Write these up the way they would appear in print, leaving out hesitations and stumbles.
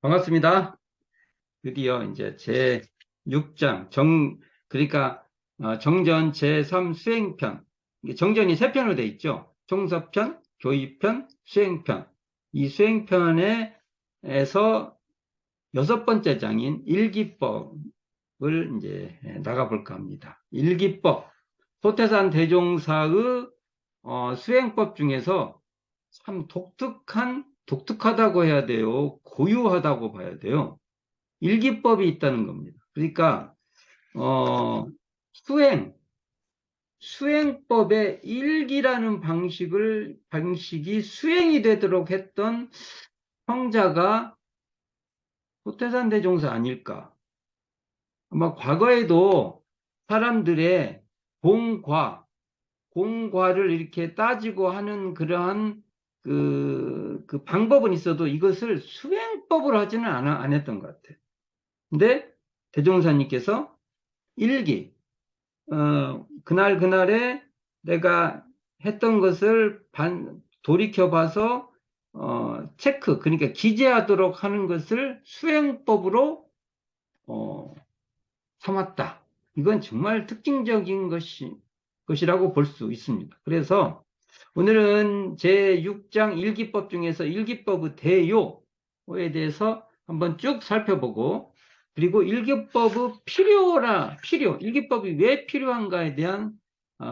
반갑습니다. 드디어 이제 제 6장 그러니까 정전 제3 수행편. 이게 정전이 세 편으로 돼 있죠. 총서편, 교의편, 수행편. 이 수행편에서 여섯 번째 장인 일기법을 이제 나가볼까 합니다. 일기법. 소태산 대종사의 수행법 중에서 참 독특하다고 해야 돼요. 고유하다고 봐야 돼요. 일기법이 있다는 겁니다. 그러니까 어, 수행, 수행법의 일기라는 방식이 수행이 되도록 했던 성자가 소태산 대종사 아닐까. 아마 과거에도 사람들의 공과를 이렇게 따지고 하는 그러한 그 방법은 있어도 이것을 수행법으로 하지는 안 했던 것 같아요. 근데 대종사님께서 일기, 그날 그날에 내가 했던 것을 돌이켜봐서 체크, 그러니까 기재하도록 하는 것을 수행법으로 어, 삼았다. 이건 정말 특징적인 것이라고 볼 수 있습니다. 그래서 오늘은 제6장 일기법 중에서 일기법의 대요에 대해서 한번 쭉 살펴보고, 그리고 일기법의 일기법이 왜 필요한가에 대한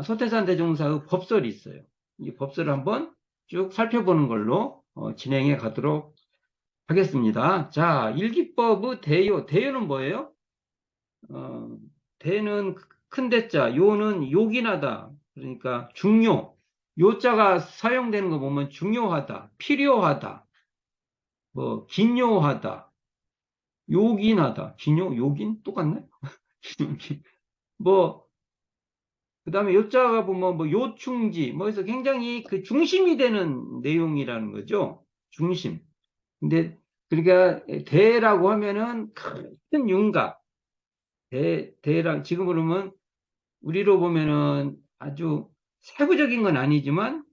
소태산 대종사의 법설이 있어요. 이 법설을 한번 쭉 살펴보는 걸로 진행해 가도록 하겠습니다. 자, 일기법의 대요는 뭐예요? 어, 대는 큰 대자, 요는 요긴하다. 그러니까 중요. 요자가 사용되는 거 보면 중요하다, 필요하다, 뭐 긴요하다, 요긴하다. 요긴 똑같네? 뭐 그다음에 요자가 보면 뭐 요충지, 뭐 해서 굉장히 그 중심이 되는 내용이라는 거죠. 중심. 근데 그러니까 대라고 하면은 큰 윤곽. 대랑 지금 그러면 우리로 보면은 아주 세부적인 건 아니지만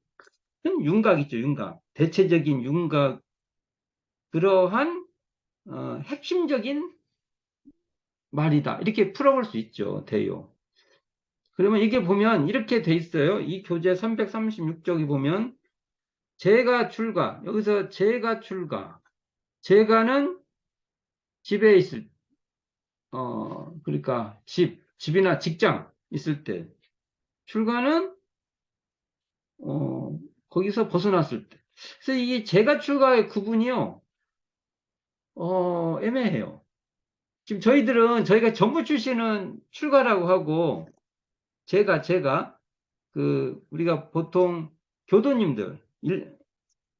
큰 윤곽 있죠, 윤곽. 대체적인 윤곽. 그러한 핵심적인 말이다. 이렇게 풀어볼 수 있죠, 대요. 그러면 이게 보면 이렇게 돼 있어요. 이 교재 336쪽이 보면 제가 출가, 여기서 제가 출가. 제가는 집에 있을, 그러니까 집이나 직장 있을 때. 출가는 거기서 벗어났을 때. 그래서 이 제가 출가의 구분이요, 애매해요. 지금 저희가 정부 출신은 출가라고 하고, 제가, 우리가 보통 교도님들,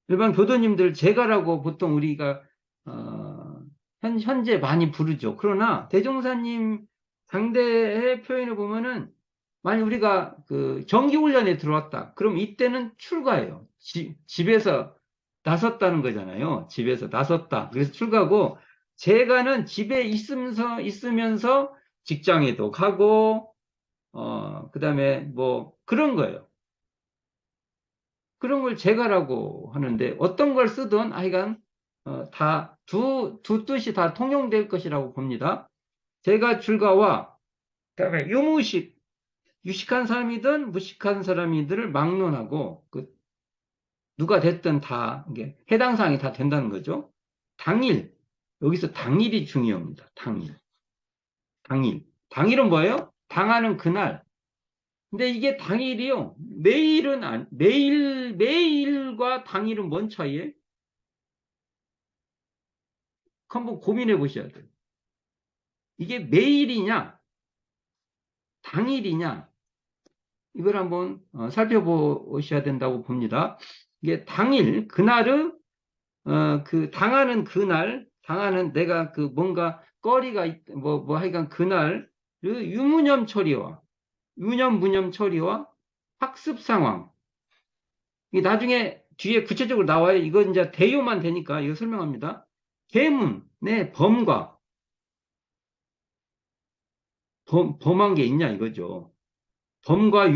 일반 교도님들 제가라고 보통 우리가, 어, 현재 많이 부르죠. 그러나 대종사님 상대의 표현을 보면은, 만약 우리가 그 정기훈련에 들어왔다. 그럼 이때는 출가예요. 집에서 나섰다는 거잖아요. 집에서 나섰다. 그래서 출가고, 제가는 집에 있으면서 직장에도 가고, 그 다음에 뭐 그런 거예요. 그런 걸 제가라고 하는데 어떤 걸 쓰든 하여간 다 두 뜻이 다 통용될 것이라고 봅니다. 제가 출가와 그다음에 유식한 사람이든 무식한 사람이들을 막론하고 누가 됐든 다 이게 해당 사항이 다 된다는 거죠. 당일 여기서 당일이 중요합니다. 당일은 뭐예요? 당하는 그날. 근데 이게 당일이요. 매일과 당일은 뭔 차이예요? 한번 고민해 보셔야 돼요. 이게 매일이냐, 당일이냐, 이걸 한번 살펴보셔야 된다고 봅니다. 이게 그날은, 당하는 내가 뭔가 거리가 하여간 그날, 유념, 무념 처리와 학습 상황. 이게 나중에 뒤에 구체적으로 나와요. 이건 이제 대요만 되니까 이거 설명합니다. 계문의 범과 범한 게 있냐 이거죠. 범과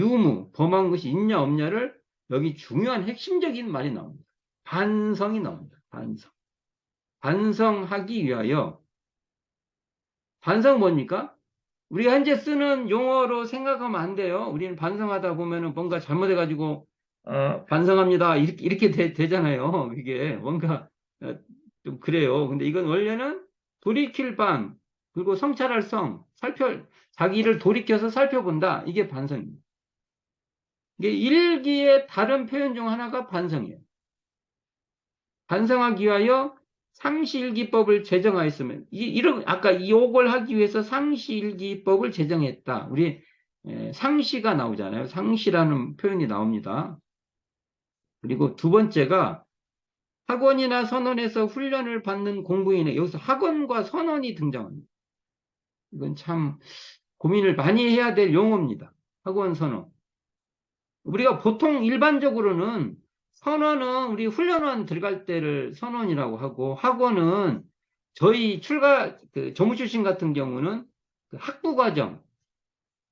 범한 것이 있냐 없냐를 여기 중요한 핵심적인 말이 나옵니다. 반성이 나옵니다. 반성. 반성하기 위하여. 반성 뭡니까? 우리가 현재 쓰는 용어로 생각하면 안 돼요. 우리는 반성하다 보면은 뭔가 잘못해가지고, 반성합니다. 이렇게 되잖아요. 이게 뭔가, 어, 좀 그래요. 근데 이건 원래는 돌이킬 반, 그리고 성찰할 성, 자기를 돌이켜서 살펴본다. 이게 반성입니다. 이게 일기의 다른 표현 중 하나가 반성이에요. 반성하기 위하여 상시일기법을 제정하였으면, 아까 이걸 하기 위해서 상시일기법을 제정했다. 우리 상시가 나오잖아요. 상시라는 표현이 나옵니다. 그리고 두 번째가 학원이나 선원에서 훈련을 받는 공부인에, 여기서 학원과 선원이 등장합니다. 이건 참 고민을 많이 해야 될 용어입니다. 학원, 선원. 우리가 보통 일반적으로는 선원은 우리 훈련원 들어갈 때를 선원이라고 하고, 학원은 저희 조무 출신 같은 경우는 그 학부과정,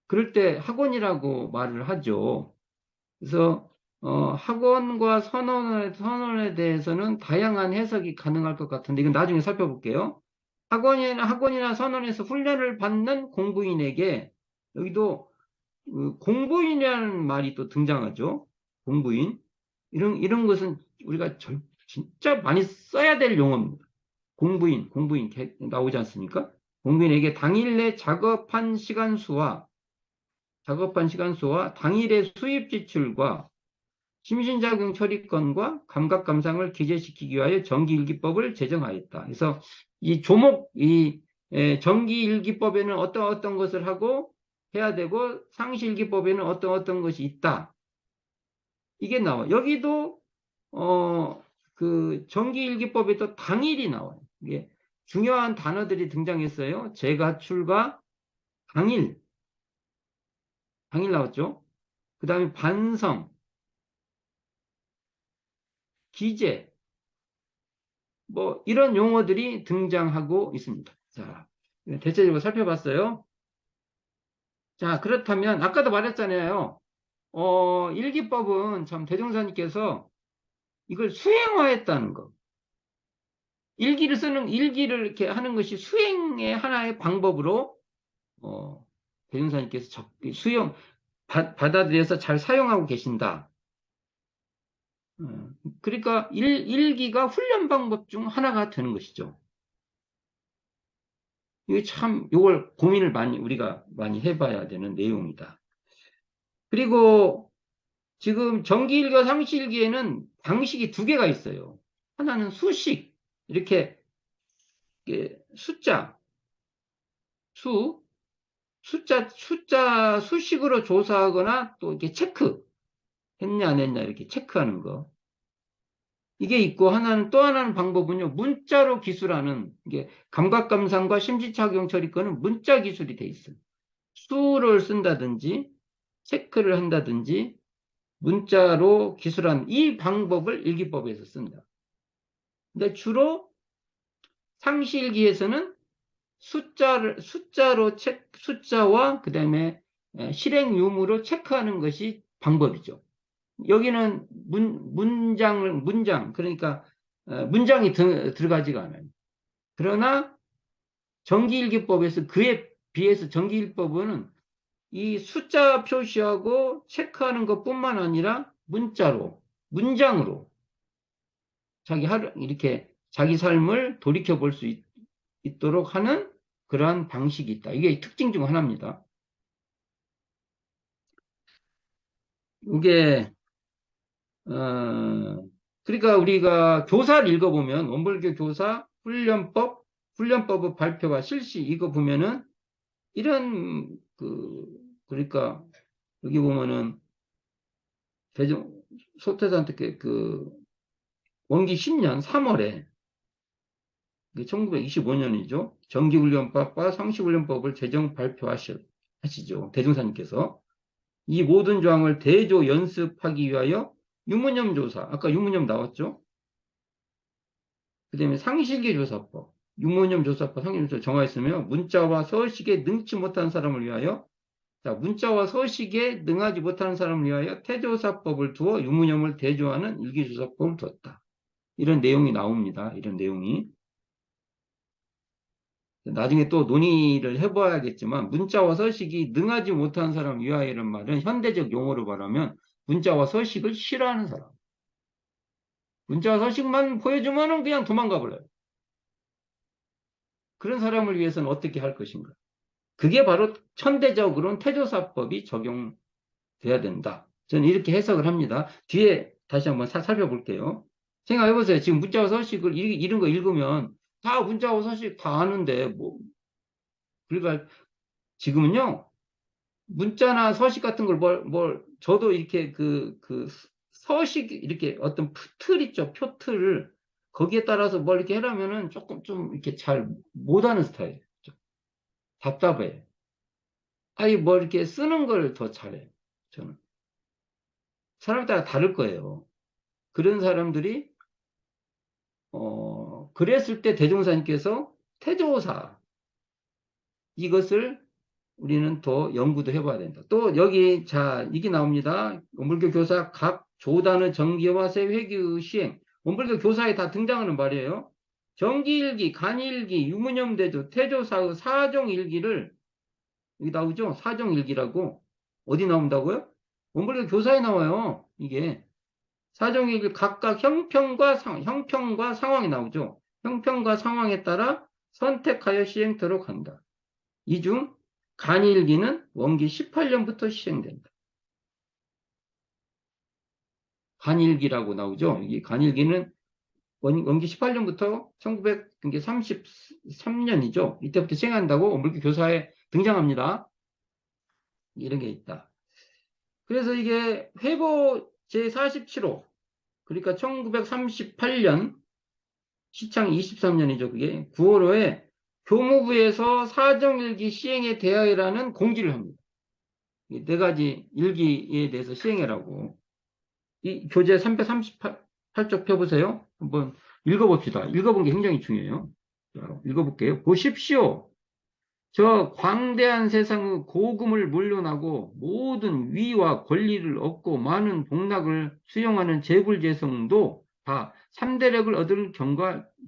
그럴 때 학원이라고 말을 하죠. 그래서 학원과 선원에 대해서는 다양한 해석이 가능할 것 같은데 이건 나중에 살펴볼게요. 학원이나 선원에서 훈련을 받는 공부인에게, 여기도 그 공부인이라는 말이 또 등장하죠. 공부인. 이런 것은 우리가 진짜 많이 써야 될 용어입니다. 공부인 나오지 않습니까? 공부인에게 작업한 시간 수와 당일의 수입 지출과 심신작용 처리권과 감각 감상을 기재시키기 위하여 정기일기법을 제정하였다. 그래서 정기일기법에는 어떤 것을 하고 해야 되고 상시일기법에는 어떤 것이 있다. 이게 나와. 여기도 그 정기일기법에도 당일이 나와요. 이게 중요한 단어들이 등장했어요. 재가출과 당일 나왔죠. 그 다음에 반성, 기재, 뭐 이런 용어들이 등장하고 있습니다. 자, 대체적으로 살펴봤어요. 자, 그렇다면 아까도 말했잖아요. 일기법은 참 대종사님께서 이걸 수행화했다는 거. 일기를 이렇게 하는 것이 수행의 하나의 방법으로 대종사님께서 받아들여서 잘 사용하고 계신다. 그러니까 일기가 훈련 방법 중 하나가 되는 것이죠. 이게 참, 이걸 고민을 우리가 많이 해봐야 되는 내용이다. 그리고 지금 정기일기와 상시일기에는 방식이 두 개가 있어요. 하나는 수식, 이렇게 숫자, 수식으로 조사하거나 또 이렇게 했냐 안 했냐 이렇게 체크하는 거. 이게 있고 또 하나는 방법은요, 문자로 기술하는, 이게 감각감상과 심지작용 처리권은 문자 기술이 돼 있어요. 수를 쓴다든지, 체크를 한다든지, 문자로 기술하는 이 방법을 일기법에서 쓴다. 근데 주로 상시일기에서는 숫자와 그 다음에 실행 유무로 체크하는 것이 방법이죠. 여기는 그러니까 문장이 들어가지가 않아요. 그러나 정기일기법에서 그에 비해서 정기일기법은 이 숫자 표시하고 체크하는 것뿐만 아니라 문장으로 이렇게 자기 삶을 돌이켜 볼 수 있도록 하는 그러한 방식이 있다. 이게 특징 중 하나입니다. 이게 그러니까 우리가 교사를 읽어보면 원불교 교사 훈련법의 발표와 실시 이거 보면은 이런 그러니까 여기 보면은 소태사한테 원기 10년 3월에 1925년이죠. 정기훈련법과 상시훈련법을 제정 발표하시죠. 대종사님께서. 이 모든 조항을 대조 연습하기 위하여 유문염 조사, 아까 유문염 나왔죠? 그 다음에 상실계 조사법, 유문염 조사법, 상실계 조사 정하였으며 문자와 서식에 능치 못한 사람을 위하여 문자와 서식에 능하지 못하는 사람을 위하여 태조사법을 두어 유문염을 대조하는 일기조사법을 두었다. 이런 내용이 나옵니다. 이런 내용이. 나중에 또 논의를 해봐야겠지만 문자와 서식이 능하지 못한 사람 위하여라는 말은 현대적 용어로 말하면 문자와 서식을 싫어하는 사람. 문자와 서식만 보여주면은 그냥 도망가 버려요. 그런 사람을 위해서는 어떻게 할 것인가? 그게 바로 천대적으로는 태조사법이 적용돼야 된다. 저는 이렇게 해석을 합니다. 뒤에 다시 한번 살펴볼게요. 생각해보세요. 지금 문자와 서식을 이런 거 읽으면 다 문자와 서식 다 아는데 뭐 그러니까 지금은요 문자나 서식 같은 걸 저도 이렇게 그 서식 이렇게 어떤 틀 있죠. 표틀을 거기에 따라서 뭘 이렇게 하려면은 조금 좀 이렇게 잘 못하는 스타일이에요. 좀 답답해. 아니 뭐 이렇게 쓰는 걸 더 잘해요. 저는 사람에 따라 다를 거예요. 그런 사람들이 그랬을 때 대종사님께서 태조사 이것을 우리는 더 연구도 해봐야 된다. 또 여기 자 이게 나옵니다. 원불교 교사 각 조단의 정기와 세회규 시행. 원불교 교사에 다 등장하는 말이에요. 정기일기, 간일기, 유무념대조, 태조사의 사종일기를 여기 나오죠. 사종일기라고 어디 나온다고요? 원불교 교사에 나와요. 이게 사종일기 각각 형평과 상황이 나오죠. 형평과 상황에 따라 선택하여 시행토록 한다. 이 중 간일기는 원기 18년부터 시행된다. 간일기라고 나오죠. 이 간일기는 원기 18년부터 1933년이죠. 이때부터 시행한다고 원불교 교사에 등장합니다. 이런 게 있다. 그래서 이게 회보 제47호 그러니까 1938년 시창 23년이죠. 그게 9월호에 교무부에서 사정일기 시행에 대하여라는 공지를 합니다. 네 가지 일기에 대해서 시행해라고. 이 교재 338쪽 펴보세요. 한번 읽어봅시다. 읽어본 게 굉장히 중요해요. 자, 읽어볼게요. 보십시오. 저 광대한 세상의 고금을 물려나고 모든 위와 권리를 얻고 많은 복락을 수용하는 재불재성도 다 3대력을 얻을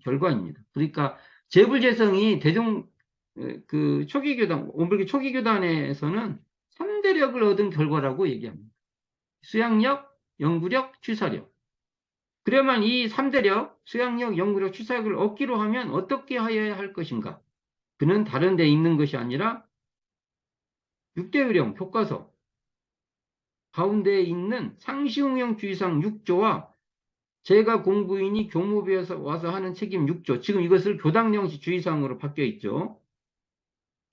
결과입니다. 그러니까 재불재성이 그 초기교단, 원불교 초기교단에서는 3대력을 얻은 결과라고 얘기합니다. 수양력, 연구력, 취사력. 그러면 이 3대력, 수양력, 연구력, 취사력을 얻기로 하면 어떻게 하여야 할 것인가? 그는 다른 데 있는 것이 아니라 6대의령 교과서 가운데에 있는 상시응용 주의상 6조와 제가 공부인이 교무부에서 와서 하는 책임 6조, 지금 이것을 교당령시 주의사항으로 바뀌어 있죠.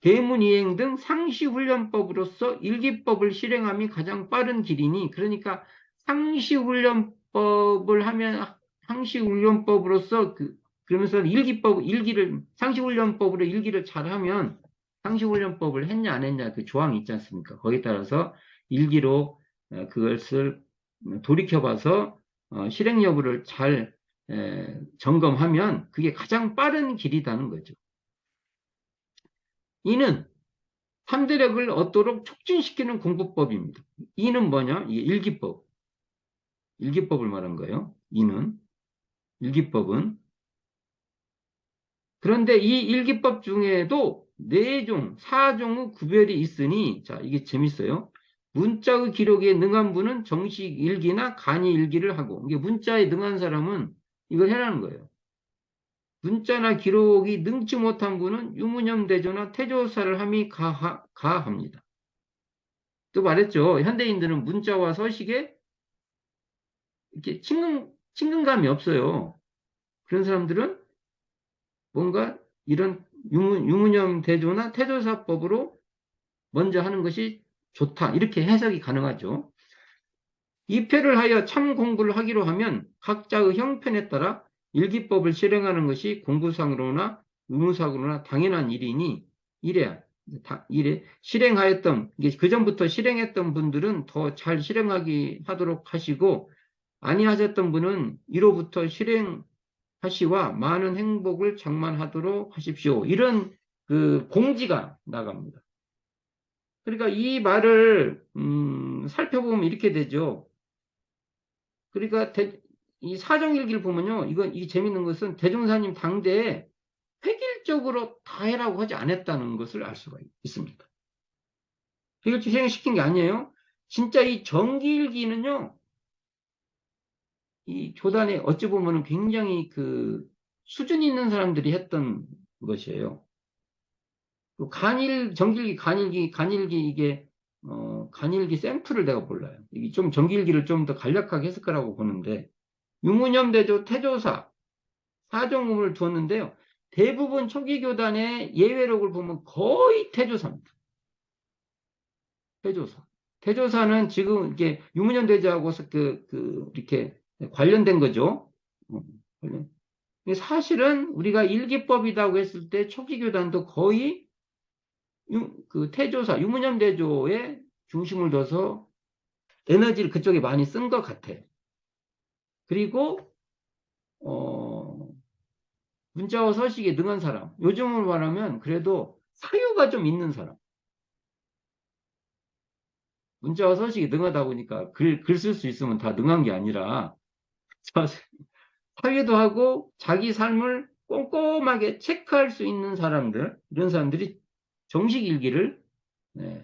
계문이행 등 상시훈련법으로서 일기법을 실행함이 가장 빠른 길이니 그러니까 상시훈련법을 하면 상시훈련법으로서 그러면서 상시훈련법으로 일기를 잘하면 상시훈련법을 했냐 안 했냐 그 조항이 있지 않습니까? 거기에 따라서 일기로 그것을 돌이켜봐서 실행 여부를 잘 점검하면 그게 가장 빠른 길이라는 거죠. 이는 3대력을 얻도록 촉진시키는 공부법입니다. 이는 뭐냐? 이게 일기법. 일기법을 말한 거예요. 이는. 일기법은. 그런데 이 일기법 중에도 4종, 4종의 구별이 있으니, 자, 이게 재밌어요. 문자의 기록에 능한 분은 정식 일기나 간이 일기를 하고, 이게 문자에 능한 사람은 이걸 해라는 거예요. 문자나 기록이 능치 못한 분은 유무념 대조나 태조사를 함이 가합니다. 또 말했죠. 현대인들은 문자와 서식에 이렇게 친근감이 없어요. 그런 사람들은 뭔가 이런 유무념 대조나 태조사법으로 먼저 하는 것이 좋다. 이렇게 해석이 가능하죠. 입회를 하여 참 공부를 하기로 하면 각자의 형편에 따라 일기법을 실행하는 것이 공부상으로나 의무상으로나 당연한 일이니 이래 실행하였던 그 전부터 실행했던 분들은 더 잘 하도록 하시고 아니하셨던 분은 이로부터 실행하시와 많은 행복을 장만하도록 하십시오. 이런 그 공지가 나갑니다. 그러니까 이 말을 살펴보면 이렇게 되죠. 그러니까 이 사정일기를 보면요. 이게 재밌는 것은 대종사님 당대에 직접적으로 다 해라고 하지 않았다는 것을 알 수가 있습니다. 이걸 희생시킨 게 아니에요. 진짜 이 정기일기는요, 이 교단에 어찌 보면은 굉장히 그 수준 있는 사람들이 했던 것이에요. 간일기 이게 간일기 샘플을 내가 몰라요. 이게 좀 정기일기를 좀 더 간략하게 했을 거라고 보는데 유무념대조 태조사 사정음을 두었는데요. 대부분 초기 교단의 예외록을 보면 거의 태조사입니다. 태조사. 태조사는 지금 이게 유무념대조하고 이렇게 관련된 거죠. 관련. 사실은 우리가 일기법이라고 했을 때 초기 교단도 거의 그 태조사, 유무념대조에 중심을 둬서 에너지를 그쪽에 많이 쓴 것 같아요. 그리고 문자와 서식에 능한 사람, 요즘으로 말하면 그래도 사유가 좀 있는 사람. 문자와 서식이 능하다 보니까 글 쓸 수 있으면 다 능한 게 아니라 사유도 하고 자기 삶을 꼼꼼하게 체크할 수 있는 사람들, 이런 사람들이 정식 일기를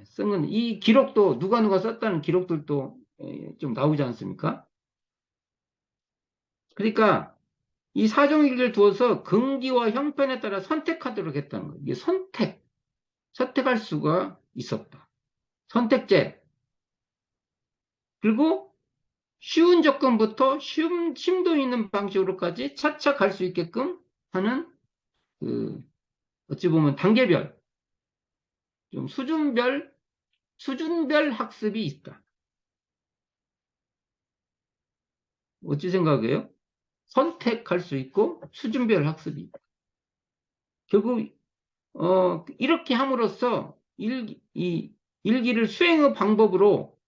쓰는 이 기록도 누가 썼다는 기록들도 좀 나오지 않습니까? 그러니까 이 사정일기를 두어서 긍기와 형편에 따라 선택하도록 했다는 거예요. 이게 선택할 수가 있었다. 선택제. 그리고 쉬운 접근부터 심도 있는 방식으로까지 차차 갈 수 있게끔 하는 그 어찌 보면 단계별, 좀 수준별 학습이 있다. 어찌 생각해요? 선택할 수 있고 수준별 학습이 있다. 결국 이렇게 함으로써 일기를 수행의 방법으로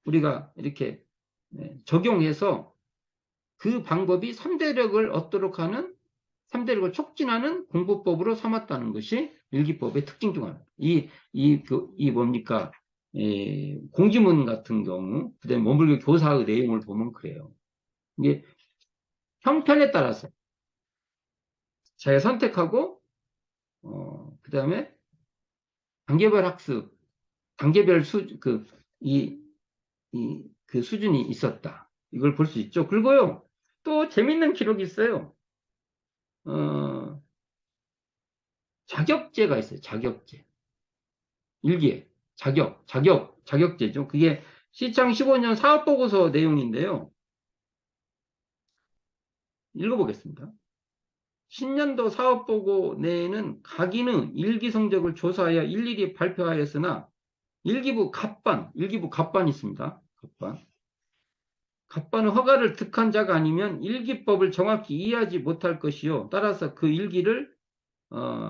우리가 이렇게 적용해서 그 방법이 3대력을 얻도록 하는 3대력을 촉진하는 공부법으로 삼았다는 것이 일기법의 특징 중 하나. 이 뭡니까? 공지문 같은 경우, 그다음에 원불교 교사의 내용을 보면 그래요. 이게 형편에 따라서 자기가 선택하고, 그다음에 단계별 학습, 단계별 그 수준이 있었다. 이걸 볼 수 있죠. 그리고요, 또 재밌는 기록이 있어요. 자격제가 있어요. 자격제. 일기에. 자격제죠. 그게 시창 15년 사업보고서 내용인데요. 읽어보겠습니다. 신년도 사업보고 내에는 각인의 일기 성적을 조사하여 일일이 발표하였으나 일기부 갑반이 있습니다. 갑반은 허가를 득한 자가 아니면 일기법을 정확히 이해하지 못할 것이요. 따라서 그 일기를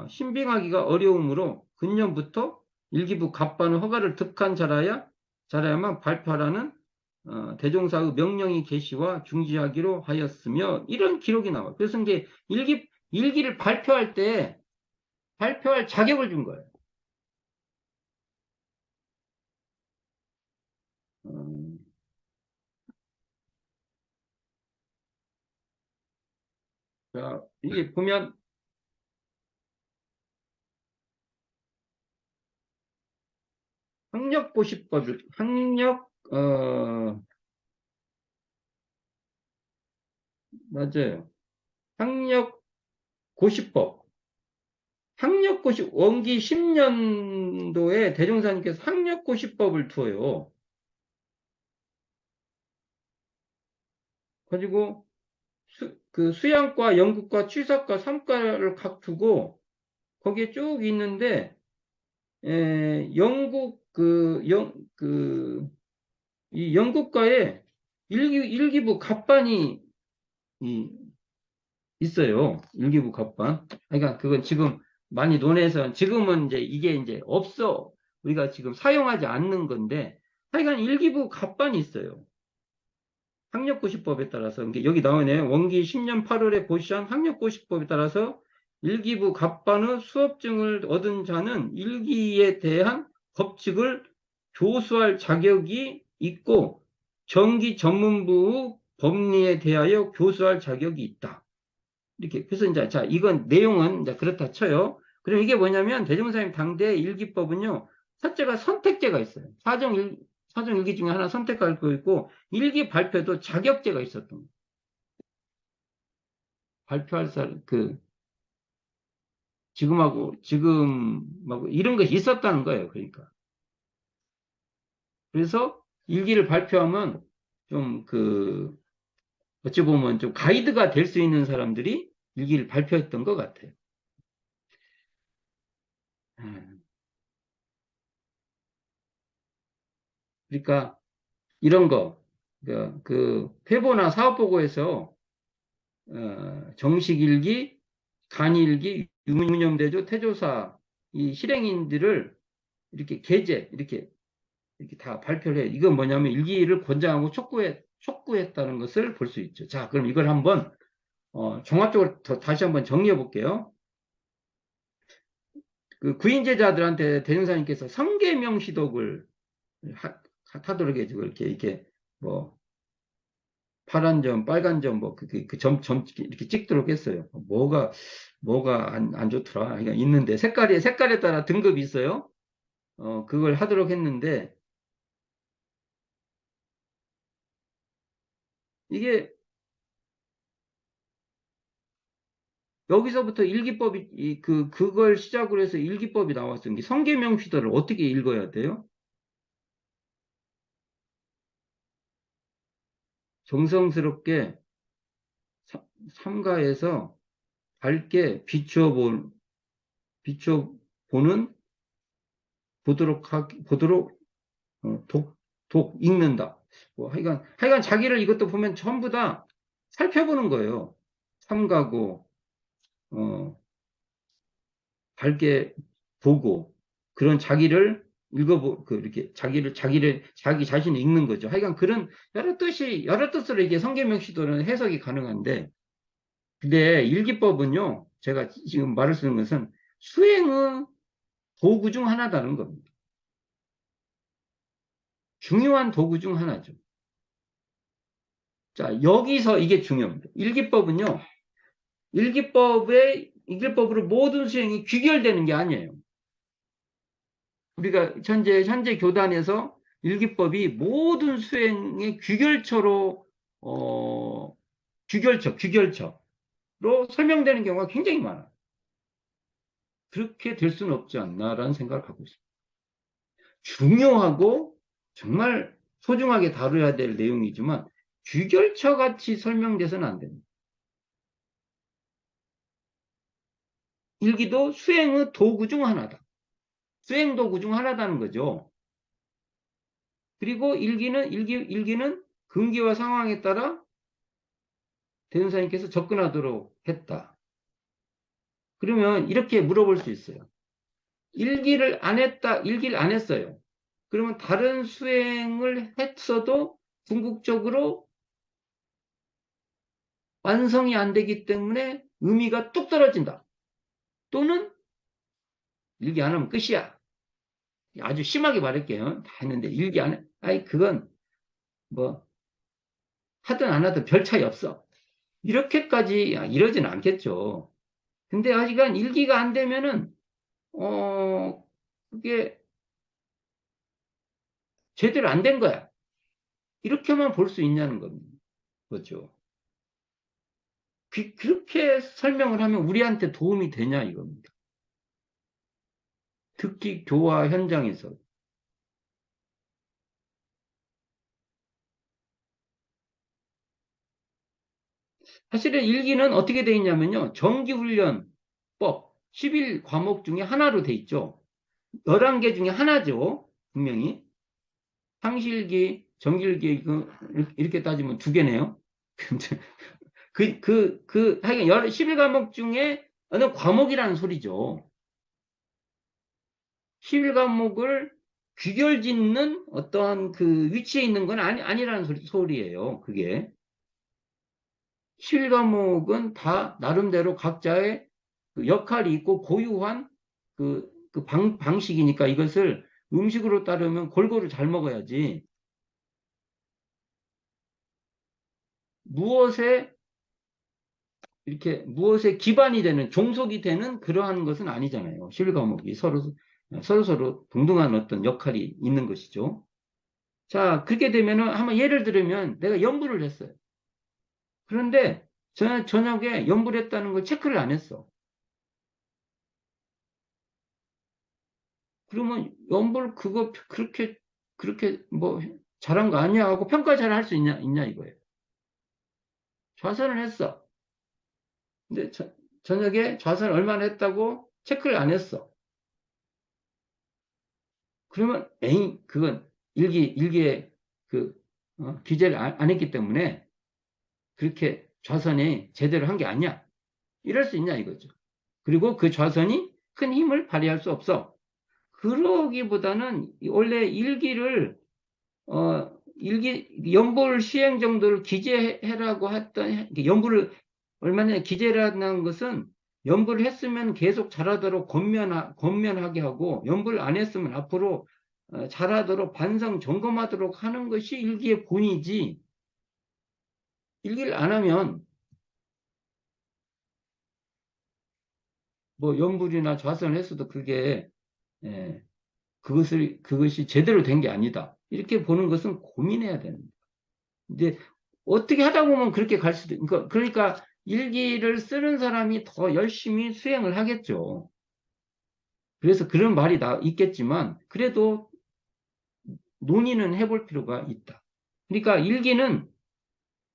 신빙하기가 어려우므로 근년부터 일기부 갑반의 허가를 득한 자라야만 발표하라는 대종사의 명령이 계시와 중지하기로 하였으며 이런 기록이 나와요. 그래서 이제 일기를 발표할 때 발표할 자격을 준 거예요. 자, 이게 보면 맞아요. 학력고시법. 원기 10년도에 대종사님께서 학력고시법을 두어요. 가지고 그 수양과, 연극과, 취사과, 3과를 각 두고 거기에 쭉 있는데 이 연극과에 일기부 갑반이 있어요. 일기부 갑반. 그러니까 그건 지금 많이 논해서 지금은 이게 이제 없어. 우리가 지금 사용하지 않는 건데 하여간 일기부 갑반이 있어요. 학력고시법에 따라서 여기 나오네요. 원기 10년 8월에 고시한 학력고시법에 따라서 일기부 갑반의 수업증을 얻은 자는 일기에 대한 법칙을 교수할 자격이 있고 정기 전문부 법리에 대하여 교수할 자격이 있다. 이렇게. 그래서 이제, 자, 이건 내용은 이제 그렇다 쳐요. 그럼 이게 뭐냐면, 대종사님 당대 일기법은요, 첫째가 선택제가 있어요. 사정 일기 중에 하나 선택할 거 있고, 일기 발표도 자격제가 있었던 거예요. 발표할 사람, 지금하고, 이런 것이 있었다는 거예요. 그러니까. 그래서 일기를 발표하면, 좀 어찌 보면 좀 가이드가 될 수 있는 사람들이 일기를 발표했던 것 같아요. 음. 그러니까, 이런 거, 회보나 사업보고에서 정식일기, 간일기, 유문염대조, 태조사 이 실행인들을 이렇게 이렇게 다 발표를 해. 이건 뭐냐면 일기를 권장하고 촉구했다는 것을 볼 수 있죠. 자, 그럼 이걸 한번 종합적으로 다시 한번 정리해 볼게요. 그 구인제자들한테 대종사님께서 성계명 시독을 하도록 해주고 이렇게 뭐 파란 점, 빨간 점, 점, 이렇게 찍도록 했어요. 뭐가 안 좋더라. 그러니까 있는데, 색깔에 따라 등급이 있어요. 그걸 하도록 했는데, 이게, 여기서부터 일기법이, 그걸 시작으로 해서 일기법이 나왔어요. 성계명시도를 어떻게 읽어야 돼요? 정성스럽게 삼가해서 밝게 비춰보는, 보도록 읽는다. 뭐, 하여간 자기를 이것도 보면 전부 다 살펴보는 거예요. 삼가고, 어, 밝게 보고, 그런 자기를 이렇게 자기 자신을 읽는 거죠. 하여간 그런 여러 뜻으로 이게 성계명 시도는 해석이 가능한데, 근데 일기법은요, 제가 지금 말을 쓰는 것은 수행의 도구 중 하나다는 겁니다. 중요한 도구 중 하나죠. 자, 여기서 이게 중요합니다. 일기법으로 모든 수행이 귀결되는 게 아니에요. 우리가 현재 교단에서 일기법이 모든 수행의 규결처로 설명되는 경우가 굉장히 많아요. 그렇게 될 수는 없지 않나라는 생각을 갖고 있습니다. 중요하고 정말 소중하게 다뤄야 될 내용이지만 규결처 같이 설명돼서는 안 됩니다. 일기도 수행의 도구 중 하나다. 수행 도구 중 하나다는 거죠. 그리고 일기는 근기와 상황에 따라 대운사님께서 접근하도록 했다. 그러면 이렇게 물어볼 수 있어요. 일기를 안 했어요. 그러면 다른 수행을 했어도 궁극적으로 완성이 안 되기 때문에 의미가 뚝 떨어진다. 또는 일기 안 하면 끝이야. 아주 심하게 말할게요. 다 했는데 일기 안 해. 아이, 그건 뭐 하든 안 하든 별 차이 없어. 이렇게까지 이러진 않겠죠. 근데 아직은 일기가 안 되면은 그게 제대로 안 된 거야. 이렇게만 볼 수 있냐는 겁니다. 그렇죠. 그렇게 설명을 하면 우리한테 도움이 되냐 이겁니다. 특히 교화 현장에서. 사실은 일기는 어떻게 돼 있냐면요. 정기훈련법 11 과목 중에 하나로 돼 있죠. 11개 중에 하나죠. 분명히. 상실기, 정기일기, 이렇게 따지면 두 개네요. 하여간 11과목 중에 어느 과목이라는 소리죠. 11과목을 귀결짓는 어떠한 그 위치에 있는 건 아니라는 소리예요. 그게. 11과목은 다 나름대로 각자의 그 역할이 있고 고유한 방식이니까 이것을 음식으로 따르면 골고루 잘 먹어야지. 무엇에 이렇게 무엇에 기반이 되는, 종속이 되는 그러한 것은 아니잖아요. 실 과목이 서로 동등한 어떤 역할이 있는 것이죠. 자, 그렇게 되면은 한번 예를 들면 내가 연부를 했어요. 그런데 저녁에 연부를 했다는 걸 체크를 안 했어. 그러면 연부를 그거 그렇게 뭐 잘한 거 아니야 하고 평가 잘 할 수 있냐 이거예요. 좌선을 했어. 근데 저녁에 좌선 얼마나 했다고 체크를 안 했어. 그러면 에이 그건 일기에 그 기재를 안 했기 때문에 그렇게 좌선이 제대로 한 게 아니야. 이럴 수 있냐 이거죠. 그리고 그 좌선이 큰 힘을 발휘할 수 없어. 그러기보다는 원래 연볼 시행 정도를 기재해라고 했던, 연부를 얼마나 기재라는 것은 연부를 했으면 계속 잘하도록 권면하게 하고, 연부를 안 했으면 앞으로 잘하도록 반성 점검하도록 하는 것이 일기의 본이지, 일기를 안 하면 뭐 연불이나 좌선을 했어도 예, 그것이 제대로 된 게 아니다. 이렇게 보는 것은 고민해야 됩니다. 이제 어떻게 하다 보면 그렇게 갈 수도, 그러니까 일기를 쓰는 사람이 더 열심히 수행을 하겠죠. 그래서 그런 말이 있겠지만, 그래도 논의는 해볼 필요가 있다. 그러니까 일기는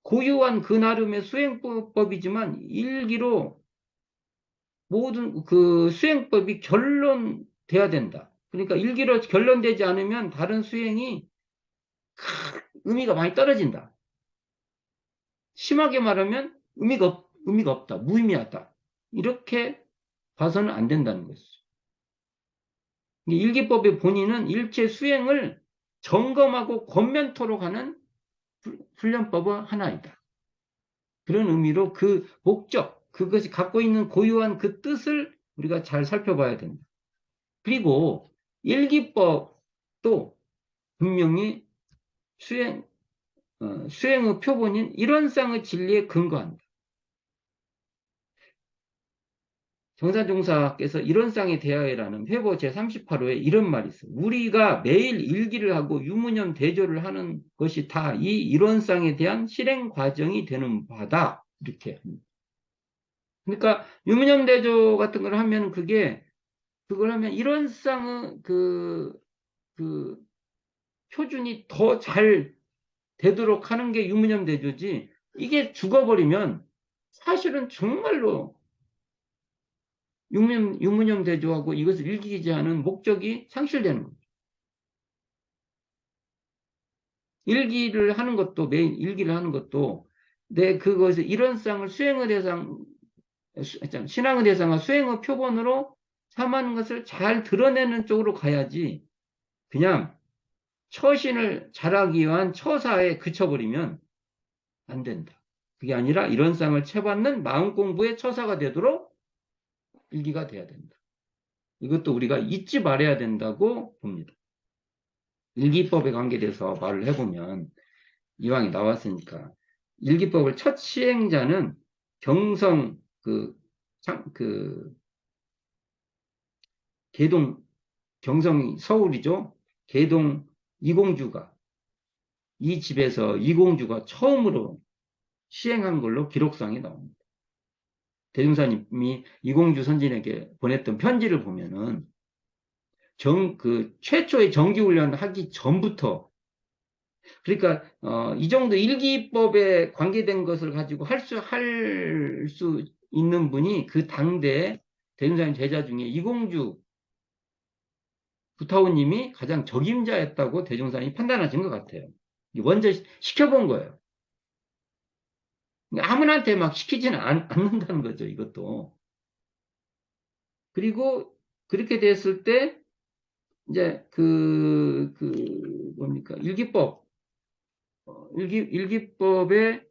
고유한 그 나름의 수행법이지만, 일기로 모든 그 수행법이 결론돼야 된다. 그러니까 일기로 결론되지 않으면 다른 수행이 의미가 많이 떨어진다. 심하게 말하면 의미가 없다. 무의미하다. 이렇게 봐서는 안 된다는 것이죠. 일기법의 본의는 일체 수행을 점검하고 권면토록 하는 훈련법의 하나이다. 그런 의미로 그 목적, 그것이 갖고 있는 고유한 그 뜻을 우리가 잘 살펴봐야 된다. 그리고 일기법도 분명히 수행의 표본인 일원상의 진리에 근거한다. 정사종사께서 일원상에 대하여라는 회보 제38호에 이런 말이 있어요. 우리가 매일 일기를 하고 유무념 대조를 하는 것이 다 이 일원상에 대한 실행 과정이 되는 바다. 이렇게 합니다. 그러니까 유무념 대조 같은 걸 하면 그걸 하면 일원상의 그 표준이 더 잘 되도록 하는 게 유무념 대조지. 이게 죽어버리면 사실은 정말로 유무념 대조하고 이것을 일기기재하는 목적이 상실되는 거죠. 매일 일기를 하는 것도 내 그것을 일원상을 신앙의 대상과 수행의 표본으로 삼하는 것을 잘 드러내는 쪽으로 가야지 그냥 처신을 잘하기 위한 처사에 그쳐버리면 안 된다. 그게 아니라 일원상을 채받는 마음 공부의 처사가 되도록 일기가 돼야 된다. 이것도 우리가 잊지 말아야 된다고 봅니다. 일기법에 관계돼서 말을 해보면 이왕이 나왔으니까 일기법을 첫 시행자는 경성 개동 경성이 서울이죠. 개동 이공주가 이 집에서 이공주가 처음으로 시행한 걸로 기록상에 나옵니다. 대중사님이 이공주 선진에게 보냈던 편지를 보면은 최초의 정기훈련 하기 전부터 그러니까 이 정도 일기법에 관계된 것을 가지고 할 수 있는 분이 그 당대 대중사님 제자 중에 이공주 부타오님이 가장 적임자였다고 대중사님이 판단하신 것 같아요. 먼저 시켜본 거예요. 아무나한테 막 시키지는 않는다는 거죠, 이것도. 그리고 그렇게 됐을 때 이제 뭡니까 일기법의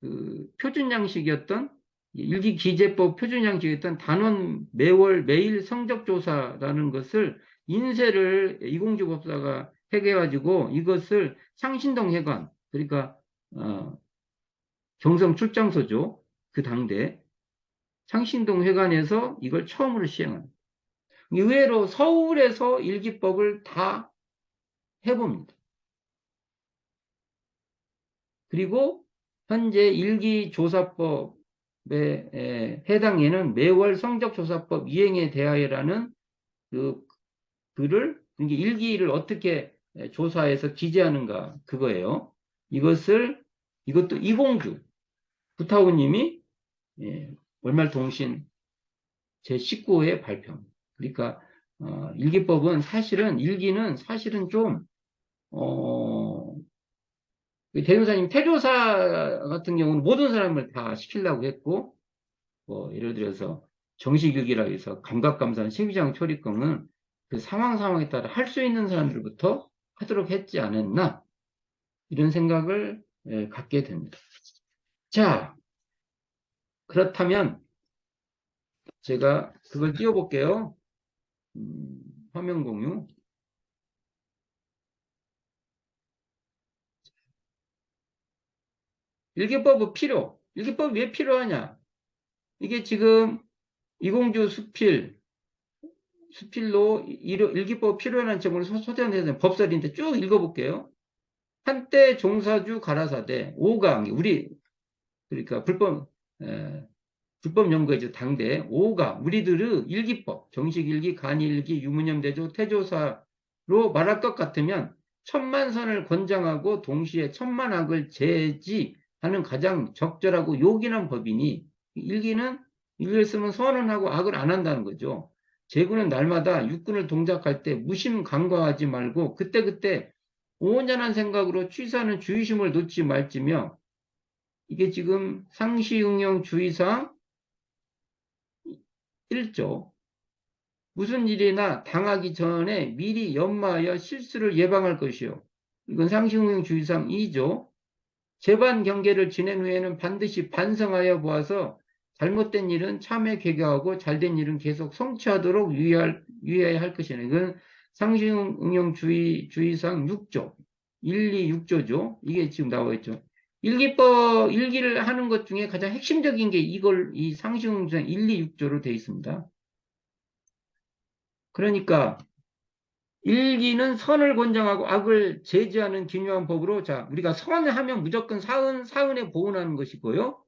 그 표준 양식이었던 일기기재법 표준 양식이었던 단원 매월 매일 성적 조사라는 것을 인쇄를 이공주 법사가 해가지고 이것을 상신동 회관 그러니까 경성 출장소죠. 그 당대 창신동 회관에서 이걸 처음으로 시행합니다. 의외로 서울에서 일기법을 다 해봅니다. 그리고 현재 일기조사법에 해당에는 매월 성적조사법 이행에 대하여라는 그 글을, 이게 일기를 어떻게 조사해서 기재하는가 그거예요. 이것도 이공주 부타우님이 월말동신 제19회 발표합니다. 그러니까 일기법은 일기는 사실은 좀 대조사님 태조사 같은 경우는 모든 사람을 다 시키려고 했고, 뭐 예를 들어서 정식일기라고 해서 감각감사는 식위장 초리권은 그 상황에 따라 할 수 있는 사람들부터 하도록 했지 않았나, 이런 생각을 갖게 됩니다. 자, 그렇다면 제가 그걸 띄워볼게요. 화면 공유. 일기법은 일기법이 왜 필요하냐? 이게 지금 이공주 수필로 일기법 필요한 점으로 소개한 법설인데 쭉 읽어볼게요. 한때 종사주 가라사대 5강 그러니까 불법 연구의 당대 5강 우리들의 일기법 정식일기, 간일기, 유문염대조, 태조사로 말할 것 같으면 천만선을 권장하고 동시에 천만악을 제지하는 가장 적절하고 요긴한 법이니, 일기를 쓰면 선언하고 악을 안 한다는 거죠. 제군은 날마다 육군을 동작할 때 무심간과하지 말고 그때그때 온전한 생각으로 취사하는 주의심을 놓지 말지며, 이게 지금 상시응용 주의사항 1조 무슨 일이나 당하기 전에 미리 연마하여 실수를 예방할 것이요. 이건 상시응용 주의사항 2조 재반 경계를 지낸 후에는 반드시 반성하여 보아서 잘못된 일은 참회 개교하고 잘된 일은 계속 성취하도록 유의해야 할 것이네. 이건 상시응용 주의사항 6조 1, 2, 6조죠. 이게 지금 나와 있죠. 일기를 하는 것 중에 가장 핵심적인 게 이 상시응용 1, 2, 6조로 되어 있습니다. 그러니까 일기는 선을 권장하고 악을 제지하는 기묘한 법으로, 자, 우리가 선하면 무조건 사은에 보은하는 것이고요.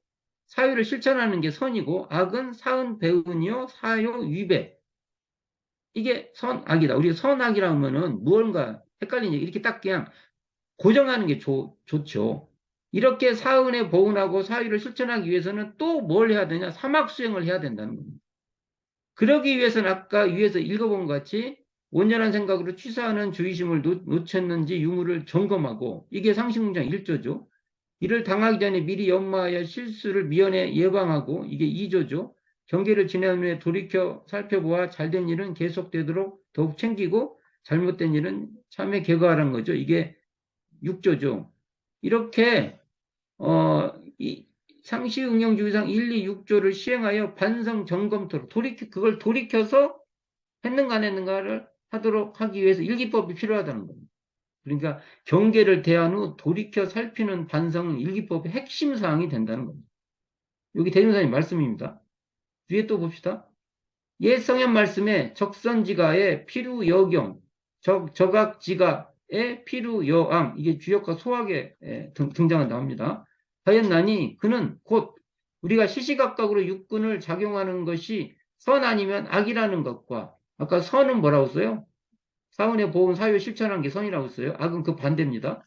사유를 실천하는 게 선이고, 악은 사은 배은이요 사요 위배. 이게 선악이다. 우리가 선악이라 하면은 무언가 헷갈리는 얘기, 이렇게 딱 그냥 고정하는 게 좋죠. 이렇게 사은에 보은하고 사유를 실천하기 위해서는 또 뭘 해야 되냐? 사막수행을 해야 된다는 겁니다. 그러기 위해서는 아까 위에서 읽어본 것 같이 온전한 생각으로 취사하는 주의심을 놓쳤는지 유무를 점검하고, 이게 상식문장 1조죠. 이를 당하기 전에 미리 연마하여 실수를 미연에 예방하고, 이게 2조죠. 경계를 지난 후에 돌이켜 살펴보아 잘된 일은 계속되도록 더욱 챙기고 잘못된 일은 참에 개거하라는 거죠. 이게 6조죠. 이렇게 이 상시응용주의상 1, 2, 6조를 시행하여 반성 점검토록 그걸 돌이켜서 했는가 안 했는가를 하도록 하기 위해서 일기법이 필요하다는 겁니다. 그러니까 경계를 대한 후 돌이켜 살피는 반성은 일기법의 핵심 사항이 된다는 겁니다. 여기 대중사님 말씀입니다. 뒤에 또 봅시다. 옛 성현 말씀에 적선지가의 필우여경, 적악지가의 필우여암, 이게 주역과 소학에 등장한다 합니다. 하였나니 그는 곧 우리가 시시각각으로 육군을 작용하는 것이 선 아니면 악이라는 것과, 아까 선은 뭐라고 써요? 사원의 보험 사유 실천한 게 선이라고 써요. 악은 그 반대입니다.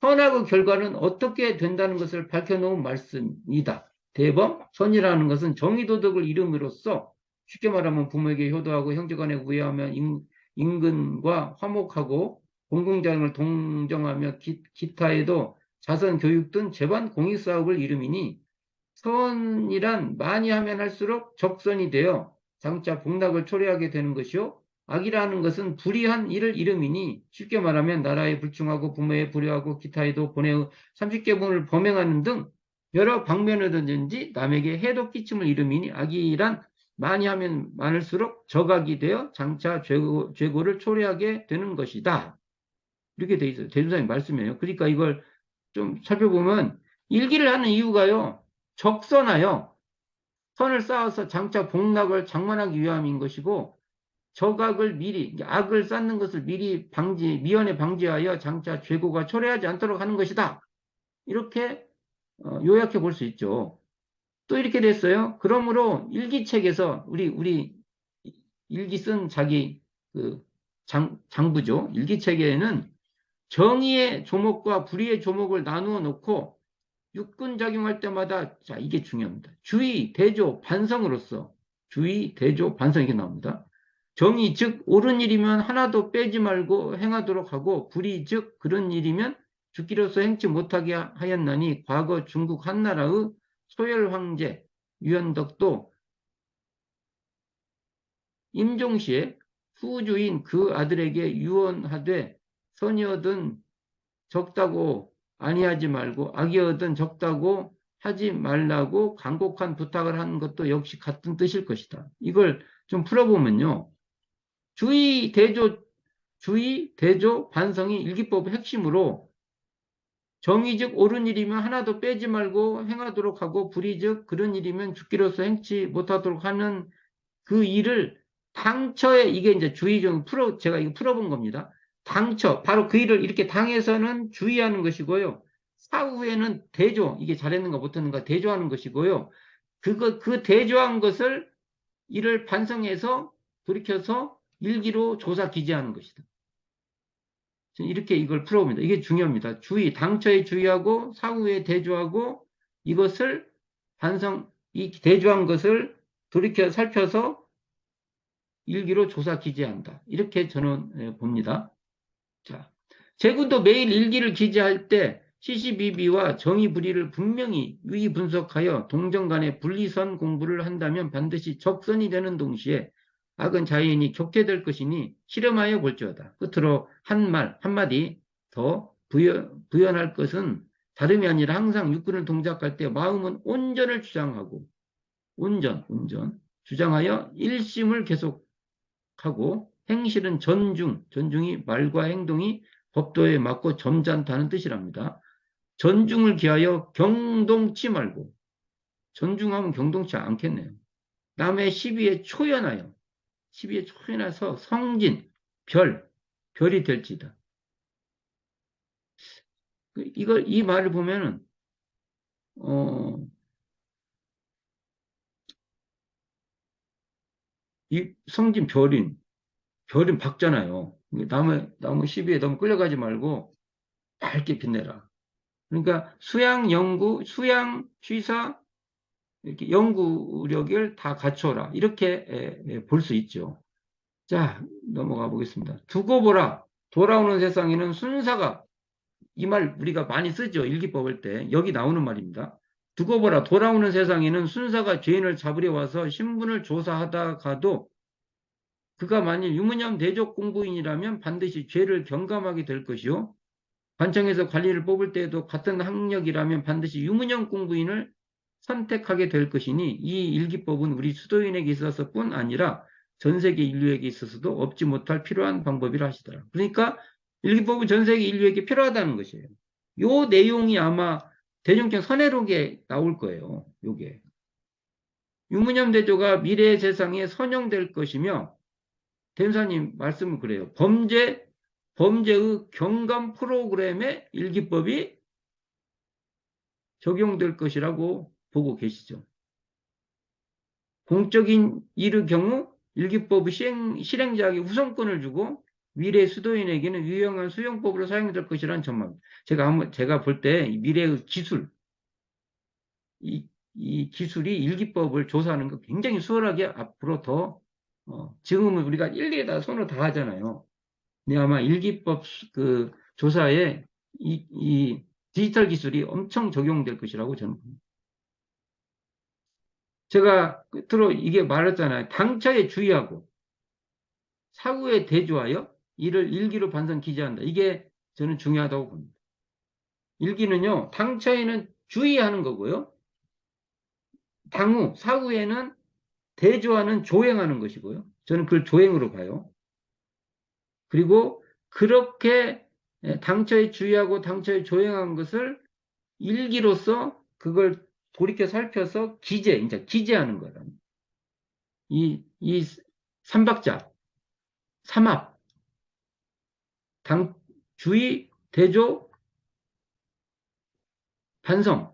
선악의 결과는 어떻게 된다는 것을 밝혀놓은 말씀이다. 대범, 선이라는 것은 정의도덕을 이름으로써 쉽게 말하면 부모에게 효도하고 형제간에 우애하며 인근과 화목하고 공공장을 동정하며 기타에도 자선 교육 등 재반 공익사업을 이름이니, 선이란 많이 하면 할수록 적선이 되어 장차 복락을 초래하게 되는 것이요, 악이라는 것은 불의한 일을 이름이니 쉽게 말하면 나라에 불충하고 부모에 불효하고 기타에도 본의 30계명을 범행하는 등 여러 방면으로든지 남에게 해도 끼침을 이름이니, 악이란 많이 하면 많을수록 적악이 되어 장차 죄고를 초래하게 되는 것이다. 이렇게 돼 있어요. 대조사님 말씀이에요. 그러니까 이걸 좀 살펴보면 일기를 하는 이유가요, 적선하여 선을 쌓아서 장차 복락을 장만하기 위함인 것이고 적악을 미리 악을 쌓는 것을 미리 미연에 방지하여 장차 죄고가 초래하지 않도록 하는 것이다. 이렇게 요약해 볼 수 있죠. 또 이렇게 됐어요. 그러므로 일기책에서 우리 일기 쓴 자기 그 장부죠. 일기책에는 정의의 조목과 불의의 조목을 나누어 놓고 육군 작용할 때마다 자 이게 중요합니다. 주의, 대조, 반성으로서 주의, 대조, 반성 이게 나옵니다. 정의 즉 옳은 일이면 하나도 빼지 말고 행하도록 하고 불의 즉 그런 일이면 죽기로서 행치 못하게 하였나니 과거 중국 한나라의 소열 황제 유현덕도 임종시에 후주인 그 아들에게 유언하되 선이어든 적다고 아니하지 말고 악이어든 적다고 하지 말라고 간곡한 부탁을 한 것도 역시 같은 뜻일 것이다. 이걸 좀 풀어보면요. 주의, 대조, 반성이 일기법의 핵심으로 정의즉 옳은 일이면 하나도 빼지 말고 행하도록 하고 불의즉 그런 일이면 죽기로서 행치 못하도록 하는 그 일을 당처에 이게 이제 주의 좀 제가 이거 풀어본 겁니다. 당처 바로 그 일을 이렇게 당해서는 주의하는 것이고요. 사후에는 대조 이게 잘했는가 못했는가 대조하는 것이고요. 그 대조한 것을 이를 반성해서 돌이켜서 일기로 조사 기재하는 것이다. 이렇게 이걸 풀어봅니다. 이게 중요합니다. 당처에 주의하고 사후에 대조하고 이것을 이 대조한 것을 돌이켜 살펴서 일기로 조사 기재한다. 이렇게 저는 봅니다. 자, 제군도 매일 일기를 기재할 때 CCBB와 정의불의를 분명히 유의 분석하여 동정 간의 분리선 공부를 한다면 반드시 적선이 되는 동시에 악은 자연히 격퇴될 것이니 실험하여 볼지어다. 끝으로 한마디 더 부연할 것은 다름이 아니라 항상 육군을 동작할 때 마음은 온전을 주장하고 주장하여 일심을 계속하고 행실은 전중이 말과 행동이 법도에 맞고 점잖다는 뜻이랍니다. 전중을 기하여 경동치 말고 전중하면 경동치 않겠네요. 남의 시비에 초연해서 성진, 별이 될지다. 이 말을 보면은 이 성진 별인 밝잖아요. 남의 시비에 너무 끌려가지 말고 밝게 빛내라. 그러니까 수양, 취사, 이렇게 연구력을 다 갖춰라. 이렇게 볼 수 있죠. 자, 넘어가 보겠습니다. 두고 보라. 돌아오는 세상에는 순사가, 이 말 우리가 많이 쓰죠. 일기법 할 때. 여기 나오는 말입니다. 두고 보라. 돌아오는 세상에는 순사가 죄인을 잡으려 와서 신분을 조사하다가도 그가 만일 유무념 대적 공부인이라면 반드시 죄를 경감하게 될 것이요. 관청에서 관리를 뽑을 때에도 같은 학력이라면 반드시 유무념 공부인을 선택하게 될 것이니 이 일기법은 우리 수도인에게 있어서뿐 아니라 전 세계 인류에게 있어서도 없지 못할 필요한 방법이라 하시더라. 그러니까 일기법은 전 세계 인류에게 필요하다는 것이에요. 요 내용이 아마 대종청 선해록에 나올 거예요. 요게. 유무념 대조가 미래의 세상에 선용될 것이며 대사님 말씀은 그래요. 범죄의 경감 프로그램에 일기법이 적용될 것이라고 보고 계시죠. 공적인 일의 경우 일기법 실행자에게 우선권을 주고 미래 수도인에게는 유용한 수용법으로 사용될 것이라는 전망. 제가 볼 때 미래의 기술, 이 기술이 일기법을 조사하는 거 굉장히 수월하게 앞으로 더 지금은 우리가 일일이 다 손으로 다 하잖아요. 근데 아마 일기법 그 조사에 이 디지털 기술이 엄청 적용될 것이라고 저는 봅니다. 제가 끝으로 이게 말했잖아요. 당차에 주의하고 사후에 대조하여 이를 일기로 반성 기재한다. 이게 저는 중요하다고 봅니다. 일기는요. 당차에는 주의하는 거고요. 사후에는 대조하는 조행하는 것이고요. 저는 그걸 조행으로 봐요. 그리고 그렇게 당처에 주의하고 당처에 조행한 것을 일기로서 그걸 돌이켜 살펴서 이제 기재하는 거예요. 이 삼박자, 삼합, 주의, 대조, 반성.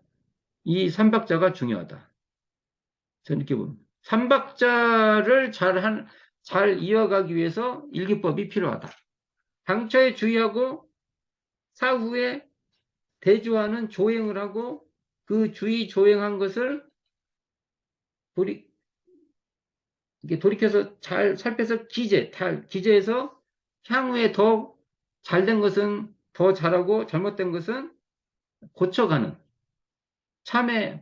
이 삼박자가 중요하다. 저는 이렇게 봅니다. 삼박자를 잘 이어가기 위해서 일기법이 필요하다. 당초에 주의하고 사후에 대조하는 조행을 하고 그 주의 조행한 것을 돌이켜서 잘 살펴서 기재해서 향후에 더 잘된 것은 더 잘하고 잘못된 것은 고쳐가는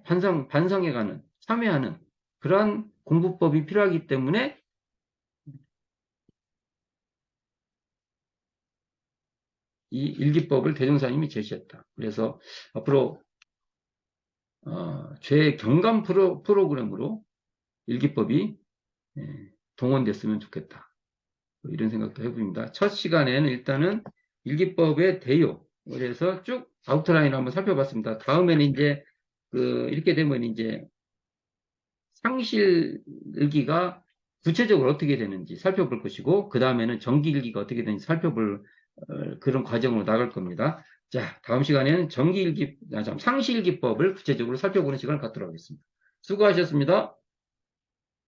반성해가는 참회하는 그러한 공부법이 필요하기 때문에 이 일기법을 대종사님이 제시했다. 그래서 앞으로 죄 경감 프로그램으로 일기법이 동원됐으면 좋겠다. 이런 생각도 해봅니다. 첫 시간에는 일단은 일기법의 대요. 그래서 쭉 아우트라인을 한번 살펴봤습니다. 다음에는 이제 이렇게 되면 이제 상실 일기가 구체적으로 어떻게 되는지 살펴볼 것이고, 그 다음에는 정기 일기가 어떻게 되는지 살펴볼 그런 과정으로 나갈 겁니다. 자, 다음 시간에는 상시 일기법을 구체적으로 살펴보는 시간을 갖도록 하겠습니다. 수고하셨습니다.